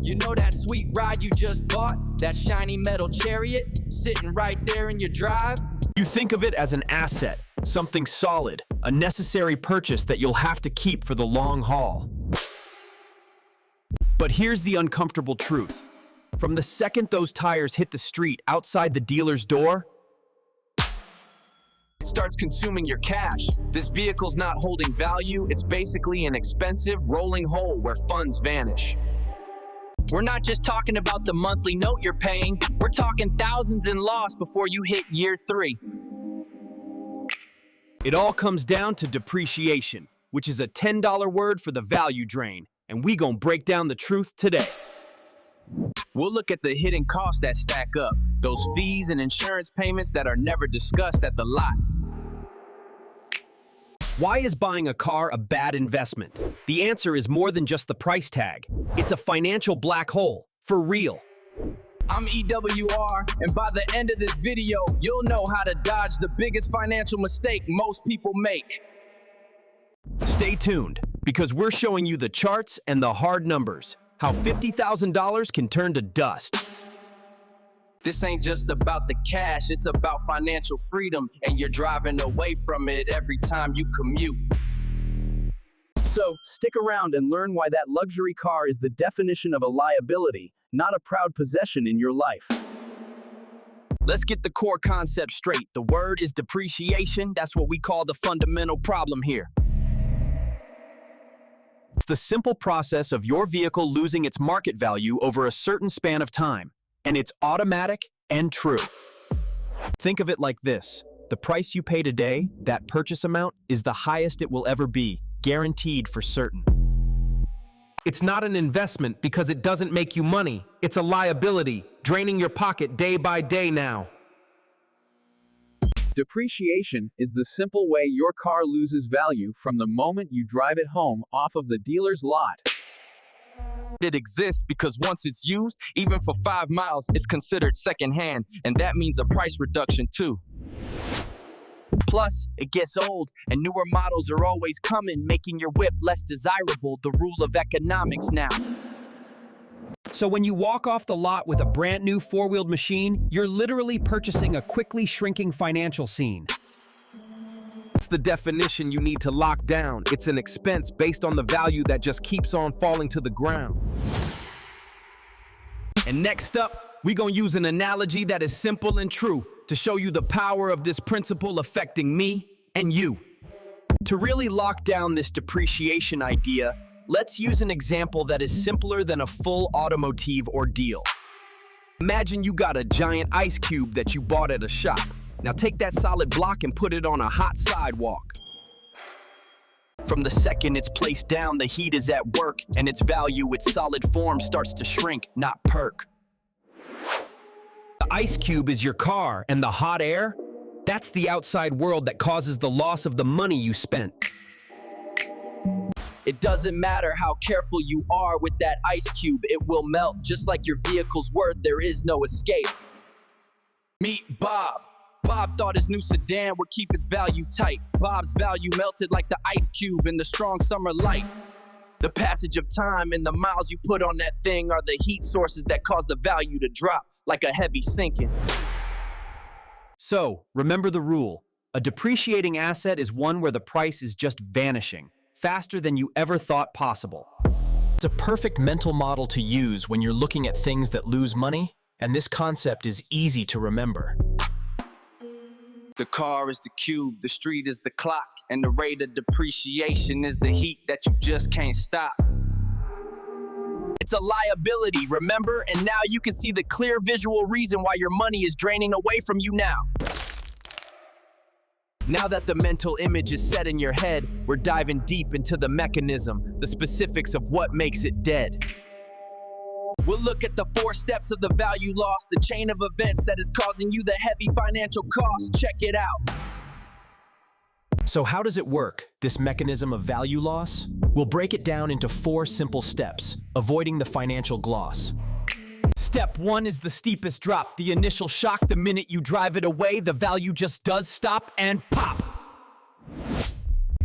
You know that sweet ride you just bought? That shiny metal chariot sitting right there in your drive? You think of it as an asset, something solid, a necessary purchase that you'll have to keep for the long haul. But here's the uncomfortable truth. From the second those tires hit the street outside the dealer's door, it starts consuming your cash. This vehicle's not holding value, it's basically an expensive rolling hole where funds vanish. We're not just talking about the monthly note you're paying, we're talking thousands in loss before you hit year 3. It all comes down to depreciation, which is a $10 word for the value drain, and we gon' break down the truth today. We'll look at the hidden costs that stack up, those fees and insurance payments that are never discussed at the lot. Why is buying a car a bad investment? The answer is more than just the price tag. It's a financial black hole, for real. I'm EWR, and by the end of this video, you'll know how to dodge the biggest financial mistake most people make. Stay tuned, because we're showing you the charts and the hard numbers, how $50,000 can turn to dust. This ain't just about the cash, it's about financial freedom, and you're driving away from it every time you commute. So, stick around and learn why that luxury car is the definition of a liability, not a proud possession in your life. Let's get the core concept straight. The word is depreciation. That's what we call the fundamental problem here. It's the simple process of your vehicle losing its market value over a certain span of time. And it's automatic and true. Think of it like this. The price you pay today, that purchase amount, is the highest it will ever be, guaranteed for certain. It's not an investment because it doesn't make you money. It's a liability, draining your pocket day by day now. Depreciation is the simple way your car loses value from the moment you drive it home off of the dealer's lot. It exists because once it's used, even for 5 miles, it's considered secondhand, and that means a price reduction too. Plus, it gets old, and newer models are always coming, making your whip less desirable, the rule of economics now. So when you walk off the lot with a brand new four-wheeled machine, you're literally purchasing a quickly shrinking financial scene. It's the definition you need to lock down. It's an expense based on the value that just keeps on falling to the ground. And next up, we're gonna use an analogy that is simple and true to show you the power of this principle affecting me and you. To really lock down this depreciation idea, let's use an example that is simpler than a full automotive ordeal. Imagine you got a giant ice cube that you bought at a shop. Now take that solid block and put it on a hot sidewalk. From the second it's placed down, the heat is at work, and its value, its solid form, starts to shrink, not perk. The ice cube is your car, and the hot air? That's the outside world that causes the loss of the money you spent. It doesn't matter how careful you are with that ice cube, it will melt. Just like your vehicle's worth, there is no escape. Meet Bob. Bob thought his new sedan would keep its value tight. Bob's value melted like the ice cube in the strong summer light. The passage of time and the miles you put on that thing are the heat sources that cause the value to drop like a heavy sinking. So, remember the rule. A depreciating asset is one where the price is just vanishing, faster than you ever thought possible. It's a perfect mental model to use when you're looking at things that lose money, and this concept is easy to remember. The car is the cube, the street is the clock, and the rate of depreciation is the heat that you just can't stop. It's a liability, remember? And now you can see the clear visual reason why your money is draining away from you now. Now that the mental image is set in your head, we're diving deep into the mechanism, the specifics of what makes it dead. We'll look at the 4 steps of the value loss, the chain of events that is causing you the heavy financial costs. Check it out. So how does it work, this mechanism of value loss? We'll break it down into 4 simple steps, avoiding the financial gloss. Step 1 is the steepest drop, the initial shock. The minute you drive it away, the value just does stop and pop.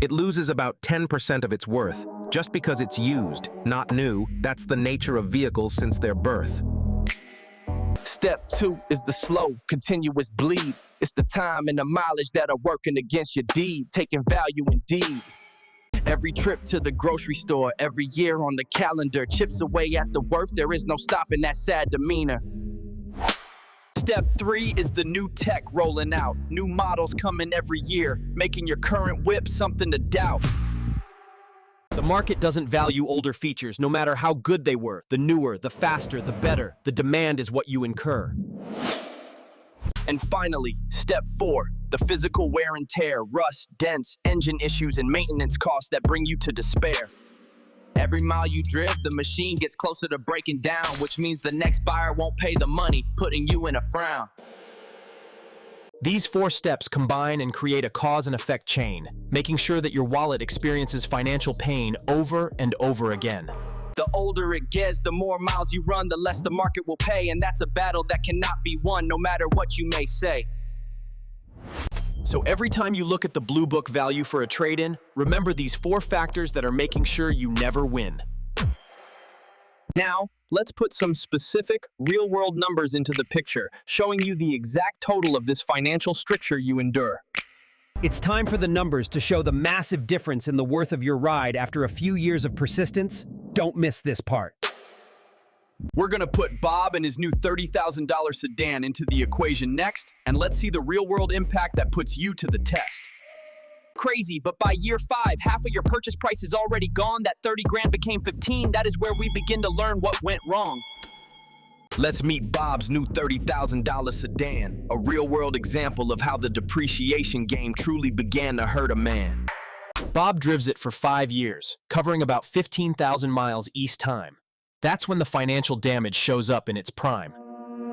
It loses about 10% of its worth, Just because it's used, not new, that's the nature of vehicles since their birth. Step 2 is the slow, continuous bleed. It's the time and the mileage that are working against your deed, taking value indeed. Every trip to the grocery store, every year on the calendar, chips away at the worth, there is no stopping that sad demeanor. Step 3 is the new tech rolling out. New models coming every year, making your current whip something to doubt. The market doesn't value older features, no matter how good they were. The newer, the faster, the better. The demand is what you incur. And finally, step 4, the physical wear and tear, rust, dents, engine issues, and maintenance costs that bring you to despair. Every mile you drive, the machine gets closer to breaking down, which means the next buyer won't pay the money, putting you in a frown. These 4 steps combine and create a cause and effect chain, making sure that your wallet experiences financial pain over and over again. The older it gets, the more miles you run, the less the market will pay, and that's a battle that cannot be won, no matter what you may say. So every time you look at the Blue Book value for a trade-in, remember these 4 factors that are making sure you never win. Now, let's put some specific, real-world numbers into the picture, showing you the exact total of this financial stricture you endure. It's time for the numbers to show the massive difference in the worth of your ride after a few years of persistence. Don't miss this part. We're gonna put Bob and his new $30,000 sedan into the equation next, and let's see the real-world impact that puts you to the test. Crazy, but by year 5, half of your purchase price is already gone. That 30 grand became 15. That is where we begin to learn what went wrong. Let's meet Bob's new $30,000 sedan, a real-world example of how the depreciation game truly began to hurt a man. Bob drives it for 5 years, covering about 15,000 miles each time. That's when the financial damage shows up in its prime.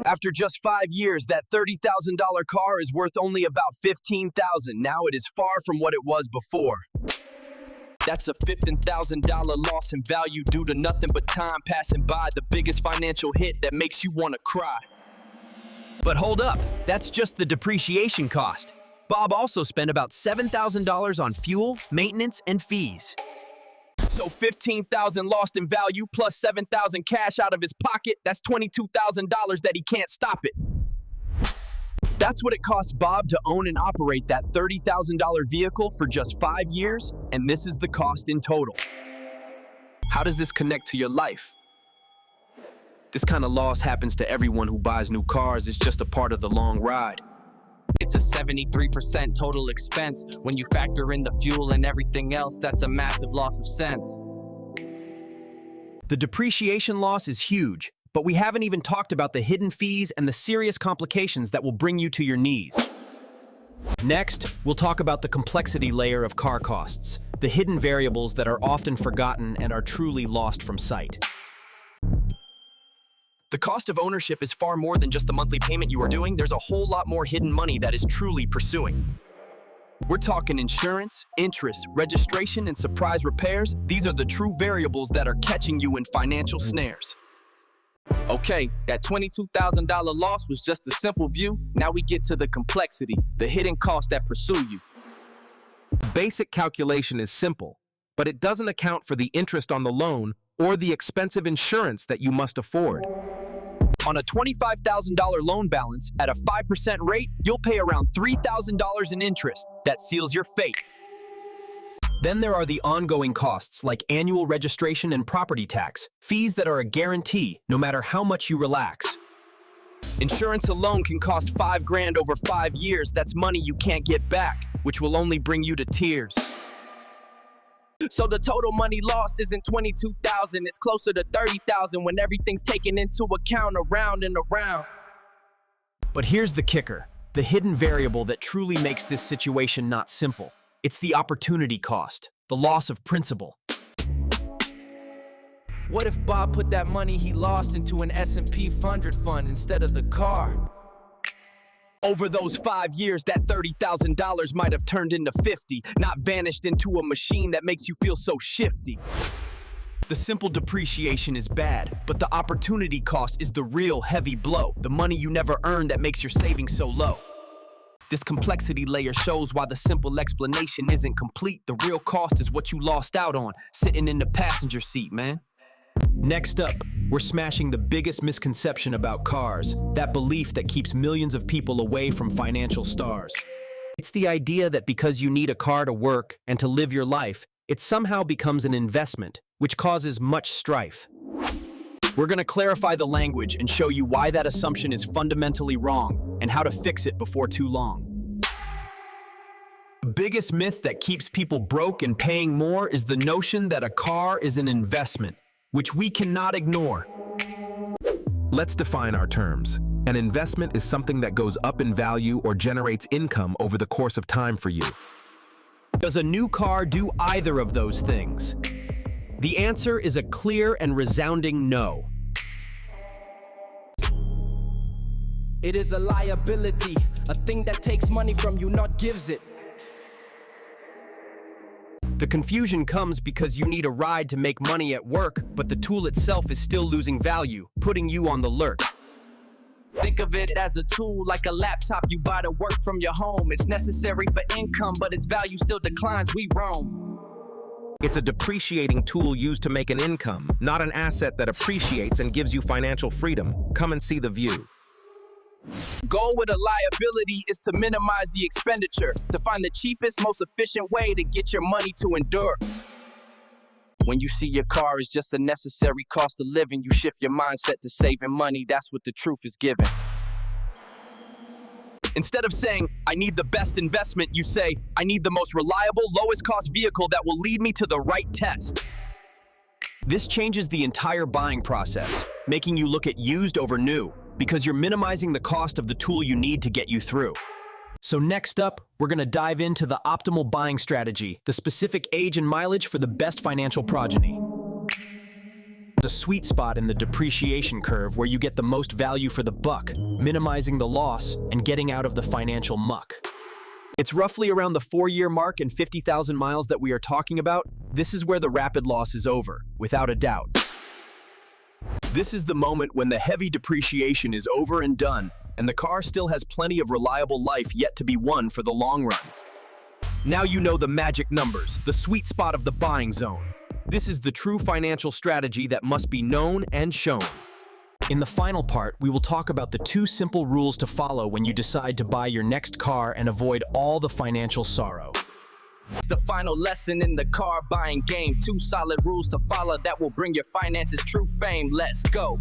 After just 5 years, that $30,000 car is worth only about $15,000. Now it is far from what it was before. That's a $15,000 loss in value due to nothing but time passing by, the biggest financial hit that makes you want to cry. But hold up, that's just the depreciation cost. Bob also spent about $7,000 on fuel, maintenance, and fees. So $15,000 lost in value plus $7,000 cash out of his pocket, that's $22,000 that he can't stop it. That's what it cost Bob to own and operate that $30,000 vehicle for just 5 years, and this is the cost in total. How does this connect to your life? This kind of loss happens to everyone who buys new cars. It's just a part of the long ride. It's a 73% total expense. When you factor in the fuel and everything else, that's a massive loss of sense. The depreciation loss is huge, but we haven't even talked about the hidden fees and the serious complications that will bring you to your knees. Next, we'll talk about the complexity layer of car costs, the hidden variables that are often forgotten and are truly lost from sight. The cost of ownership is far more than just the monthly payment you are doing. There's a whole lot more hidden money that is truly pursuing. We're talking insurance, interest, registration, and surprise repairs. These are the true variables that are catching you in financial snares. Okay, that $22,000 loss was just a simple view. Now we get to the complexity, the hidden costs that pursue you. Basic calculation is simple, but it doesn't account for the interest on the loan or the expensive insurance that you must afford. On a $25,000 loan balance at a 5% rate, you'll pay around $3,000 in interest. That seals your fate. Then there are the ongoing costs like annual registration and property tax, fees that are a guarantee no matter how much you relax. Insurance alone can cost 5 grand over 5 years. That's money you can't get back, which will only bring you to tears. So the total money lost isn't $22,000, it's closer to $30,000 when everything's taken into account around and around. But here's the kicker, the hidden variable that truly makes this situation not simple. It's the opportunity cost, the loss of principal. What if Bob put that money he lost into an S&P 500 fund instead of the car? Over those 5 years, that $30,000 might have turned into 50, not vanished into a machine that makes you feel so shifty. The simple depreciation is bad, but the opportunity cost is the real heavy blow, the money you never earned that makes your savings so low. This complexity layer shows why the simple explanation isn't complete. The real cost is what you lost out on, sitting in the passenger seat, man. Next up, we're smashing the biggest misconception about cars, that belief that keeps millions of people away from financial stars. It's the idea that because you need a car to work and to live your life, it somehow becomes an investment, which causes much strife. We're going to clarify the language and show you why that assumption is fundamentally wrong and how to fix it before too long. The biggest myth that keeps people broke and paying more is the notion that a car is an investment, which we cannot ignore. Let's define our terms. An investment is something that goes up in value or generates income over the course of time for you. Does a new car do either of those things? The answer is a clear and resounding no. It is a liability, a thing that takes money from you, not gives it. The confusion comes because you need a ride to make money at work, but the tool itself is still losing value, putting you on the lurk. Think of it as a tool, like a laptop you buy to work from your home. It's necessary for income, but its value still declines, we roam. It's a depreciating tool used to make an income, not an asset that appreciates and gives you financial freedom. Come and see the view. Goal with a liability is to minimize the expenditure, to find the cheapest, most efficient way to get your money to endure. When you see your car is just a necessary cost of living, you shift your mindset to saving money. That's what the truth is given. Instead of saying, I need the best investment, you say, I need the most reliable, lowest cost vehicle that will lead me to the right test. This changes the entire buying process, making you look at used over new, because you're minimizing the cost of the tool you need to get you through. So next up, we're going to dive into the optimal buying strategy, the specific age and mileage for the best financial progeny. There's a sweet spot in the depreciation curve where you get the most value for the buck, minimizing the loss and getting out of the financial muck. It's roughly around the 4-year mark and 50,000 miles that we are talking about. This is where the rapid loss is over, without a doubt. This is the moment when the heavy depreciation is over and done, and the car still has plenty of reliable life yet to be won for the long run. Now you know the magic numbers, the sweet spot of the buying zone. This is the true financial strategy that must be known and shown. In the final part, we will talk about the 2 simple rules to follow when you decide to buy your next car and avoid all the financial sorrow. It's the final lesson in the car buying game. 2 solid rules to follow that will bring your finances true fame. Let's go.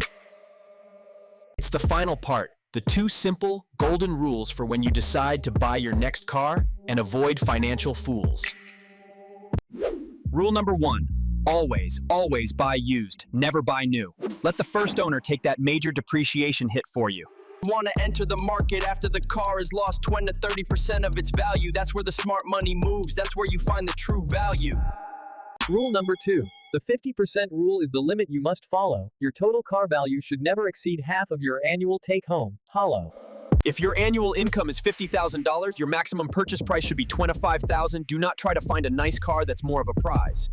It's the final part, the 2 simple, golden rules for when you decide to buy your next car and avoid financial fools. Rule number 1. Always buy used, never buy new. Let the first owner take that major depreciation hit for you. You want to enter the market after the car has lost 20 to 30% of its value. That's where the smart money moves. That's where you find the true value. Rule number 2. The 50% rule is the limit you must follow. Your total car value should never exceed half of your annual take-home. Hollow. If your annual income is $50,000, your maximum purchase price should be $25,000. Do not try to find a nice car that's more of a prize.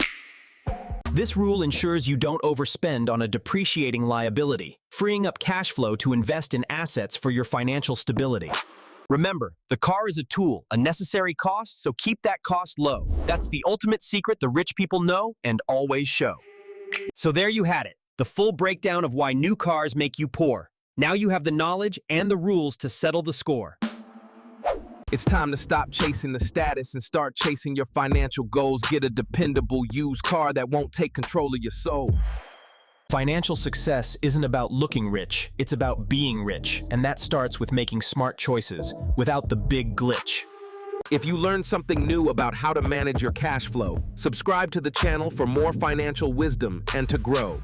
This rule ensures you don't overspend on a depreciating liability, freeing up cash flow to invest in assets for your financial stability. Remember, the car is a tool, a necessary cost, so keep that cost low. That's the ultimate secret the rich people know and always show. So there you had it, the full breakdown of why new cars make you poor. Now you have the knowledge and the rules to settle the score. It's time to stop chasing the status and start chasing your financial goals. Get a dependable used car that won't take control of your soul. Financial success isn't about looking rich, it's about being rich, and that starts with making smart choices, without the big glitch. If you learned something new about how to manage your cash flow, subscribe to the channel for more financial wisdom and to grow.